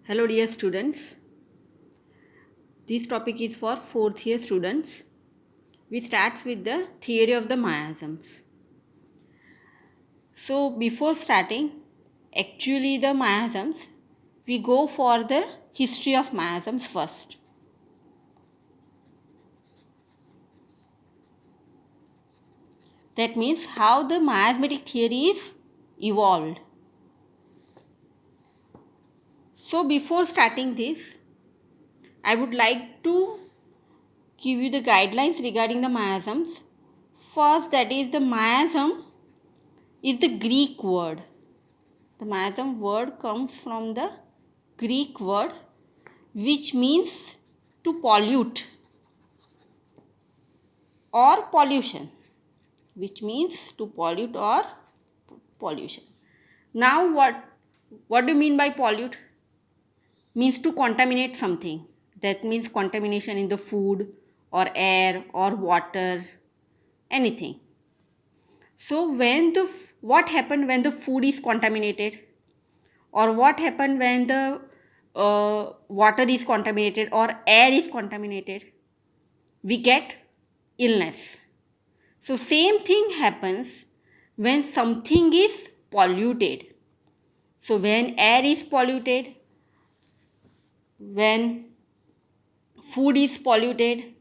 Hello dear students, this topic is for 4th year students. We start with the theory of the miasms. So before starting actually the miasms, we go for the history of miasms first. That means how the miasmatic theory is evolved. So before starting this, I would like to give you the guidelines regarding the miasms. First, that is the miasm is the Greek word. The miasm word comes from the Greek word which means to pollute or pollution, which means to pollute or pollution. Now what do you mean by pollute? Means to contaminate something. That means contamination in the food or air or water, anything. So what happened when the food is contaminated, or what happened when the water is contaminated or air is contaminated? We get illness. So same thing happens when something is polluted. So when air is polluted, when food is polluted,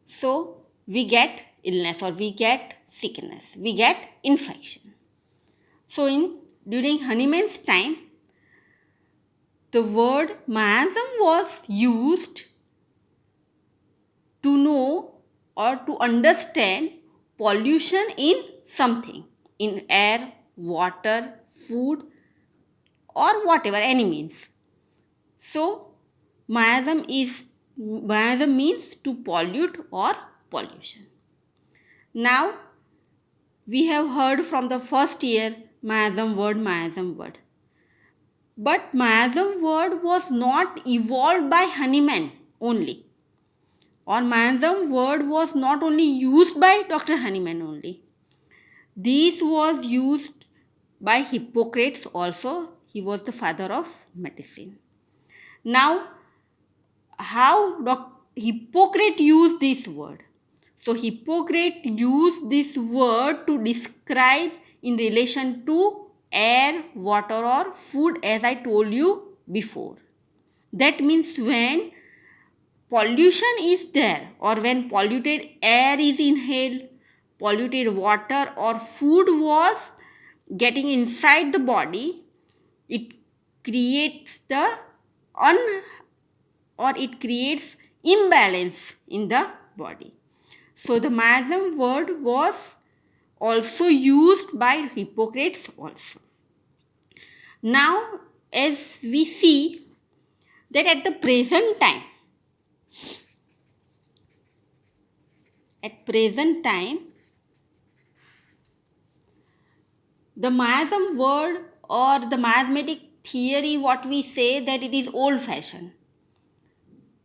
so we get illness or we get sickness, we get infection. So during Hahnemann's time, the word miasm was used to know or to understand pollution in something, in air, water, food, or whatever, any means. So miasm means to pollute or pollution. Now we have heard from the first year miasm word. But miasm word was not evolved by Hahnemann only, or miasm word was not only used by Dr. Hahnemann only. This was used by Hippocrates also. He was the father of medicine. Now, how Hippocrates used this word? So, Hippocrates used this word to describe in relation to air, water or food, as I told you before. That means when pollution is there, or when polluted air is inhaled, polluted water or food was getting inside the body, it creates it creates imbalance in the body. So the miasm word was also used by Hippocrates also. Now as we see that at present time the miasm word or the miasmatic theory, what we say, that it is old fashioned.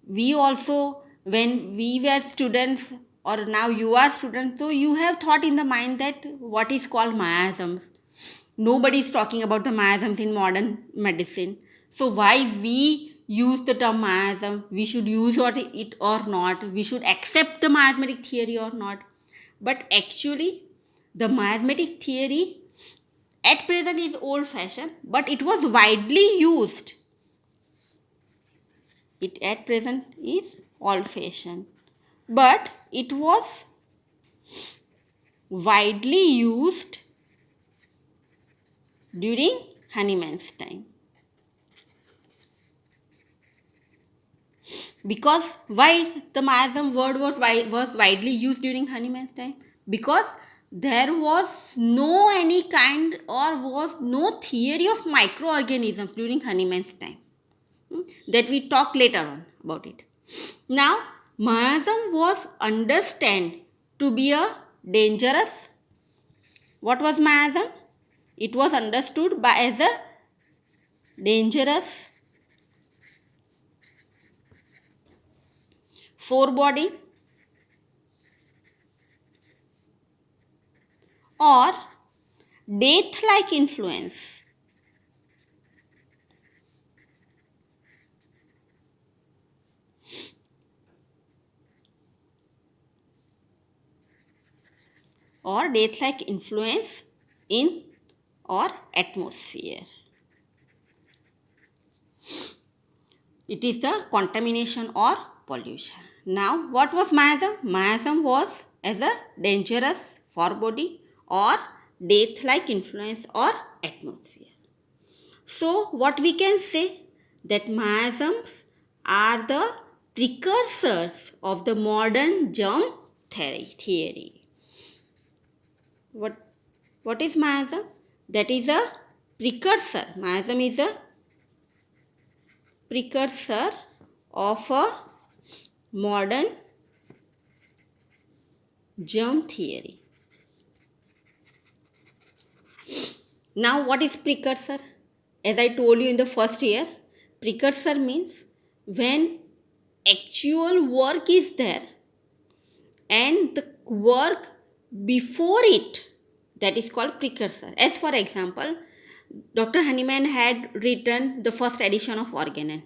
We also, when we were students, or now you are students, so you have thought in the mind that what is called miasms. Nobody is talking about the miasms in modern medicine. So why we use the term miasm? We should use it or not? We should accept the miasmatic theory or not? But actually, the miasmatic theory at present is old fashioned, but it was widely used. It at present is old fashioned, but it was widely used during Hahnemann's time. Because why the miasm word was widely used during Hahnemann's time? Because there was no any kind or was no theory of microorganisms during Hahnemann's time. That we talk later on about it. Now, miasm was understood to be a dangerous. What was miasm? It was understood as a dangerous forebody or death-like influence or death-like influence in or atmosphere. It is the contamination or pollution. Now, what was miasm? Miasm was as a dangerous foreboding or death-like influence or atmosphere. So, what we can say that miasms are the precursors of the modern germ theory. What is miasm? That is a precursor. Miasm is a precursor of a modern germ theory. Now, what is precursor? As I told you in the first year, precursor means when actual work is there and the work before it, that is called precursor. As for example, Dr. Hahnemann had written the first edition of Organon.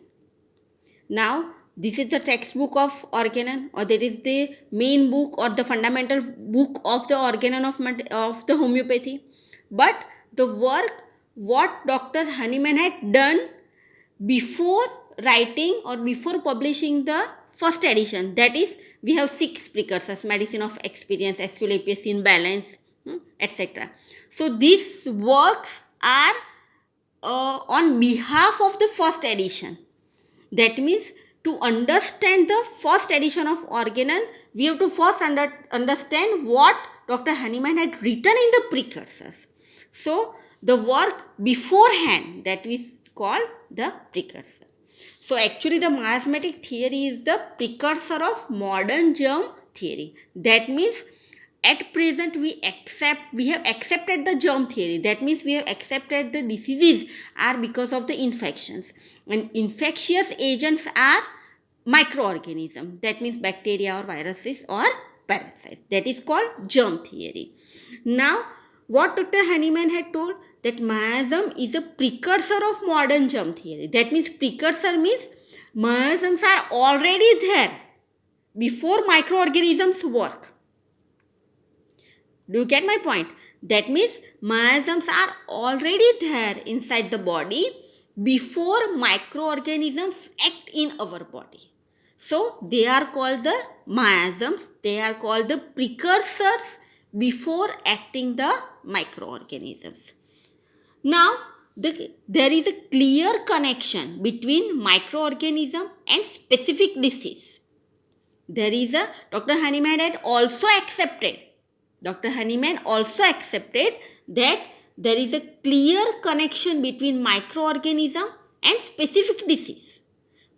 Now, this is the textbook of Organon, or that is the main book or the fundamental book of the Organon of the homeopathy. But the work what Dr. Hahnemann had done before writing or before publishing the first edition, that is, we have 6 precursors: medicine of experience, Asclepius in balance, etc. So these works are on behalf of the first edition. That means to understand the first edition of Organon, we have to first understand what Dr. Hahnemann had written in the precursors. So the work beforehand, that is called the precursor. So actually the miasmatic theory is the precursor of modern germ theory. That means at present we have accepted the germ theory. That means we have accepted the diseases are because of the infections, and infectious agents are microorganisms. That means bacteria or viruses or parasites. That is called germ theory. Now, what Dr. Hahnemann had told, that miasm is a precursor of modern germ theory. That means precursor means miasms are already there before microorganisms work. Do you get my point? That means miasms are already there inside the body before microorganisms act in our body. So they are called the miasms. They are called the precursors before acting the microorganisms. Now, there is a clear connection between microorganism and specific disease. There is a, Dr. Hahnemann had also accepted, Dr. Hahnemann also accepted that there is a clear connection between microorganism and specific disease,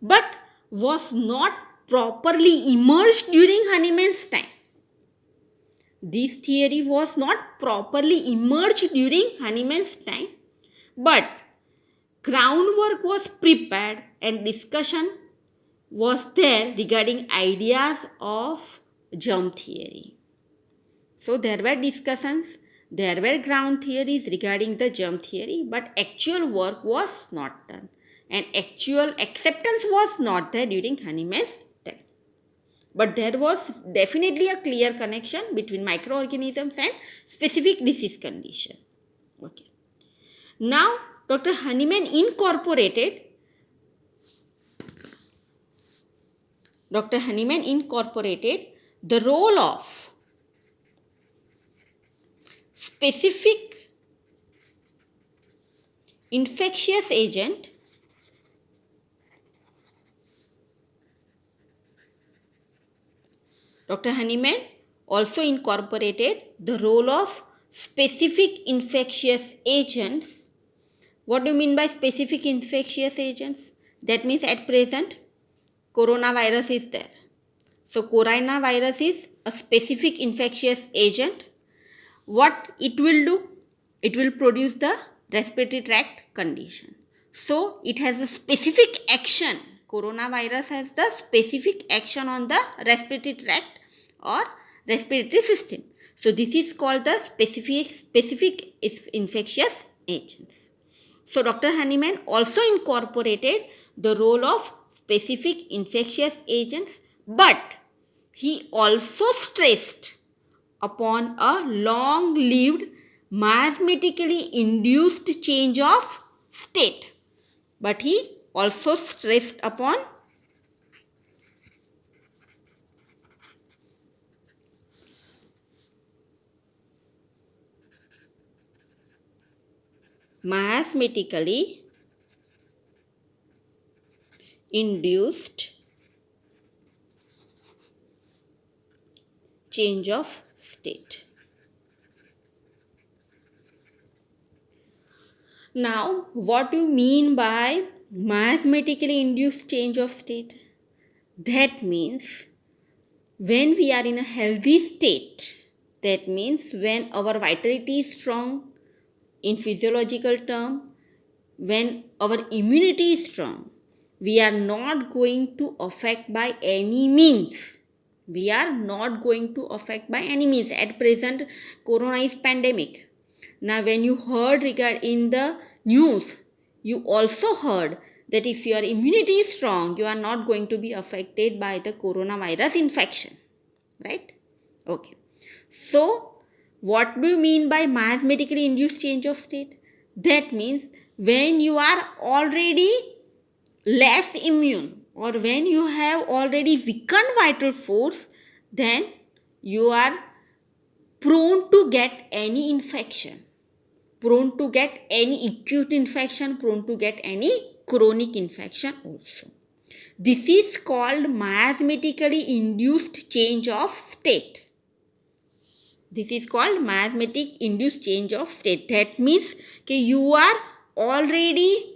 but was not properly emerged during Hahnemann's time. This theory was not properly emerged during Hahnemann's time, but groundwork was prepared and discussion was there regarding ideas of germ theory. So there were discussions, there were ground theories regarding the germ theory, but actual work was not done and actual acceptance was not there during Hahnemann's time. But there was definitely a clear connection between microorganisms and specific disease condition. Okay. Now, Dr. Hahnemann incorporated the role of specific infectious agent Dr. Hahnemann also incorporated the role of specific infectious agents. What do you mean by specific infectious agents? That means at present coronavirus is there. So coronavirus is a specific infectious agent. What it will do? It will produce the respiratory tract condition. So it has a specific action. Coronavirus has the specific action on the respiratory tract or respiratory system. So this is called the specific infectious agents. So Dr. Hahnemann also incorporated the role of specific infectious agents, but he also stressed upon a long-lived mathematically induced change of state. But he also stressed upon mathematically induced change of state. Now, what do you mean by mathematically induced change of state? That means when we are in a healthy state, that means when our vitality is strong in physiological term, when our immunity is strong, we are not going to affect by any means. We are not going to affect by any means. At present, corona is pandemic. Now, when you heard in the news, you also heard that if your immunity is strong, you are not going to be affected by the coronavirus infection. Right? Okay. So, what do you mean by mathematically induced change of state? That means when you are already less immune or when you have already weakened vital force, then you are prone to get any infection, prone to get any acute infection, prone to get any chronic infection also. This is called mathematically induced change of state. This is called mathematic induced change of state. That means you are already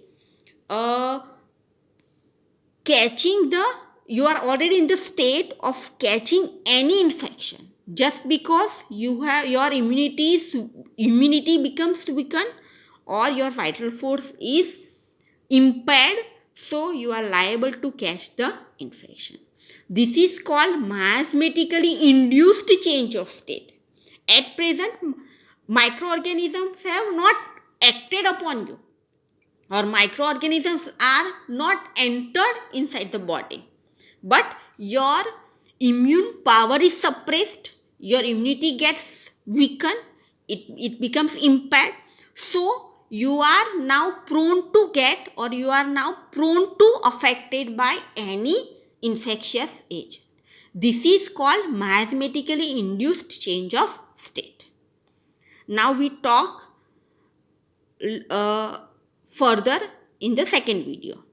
you are already in the state of catching any infection just because you have your immunity becomes weakened or your vital force is impaired, so you are liable to catch the infection. This is called mathematically induced change of state. At present, microorganisms have not acted upon you, or microorganisms are not entered inside the body, but your immune power is suppressed, your immunity gets weakened, it becomes impaired, so you are now prone to get or you are now prone to affected by any infectious agent. This is called mathematically induced change of state. Now we talk further in the second video.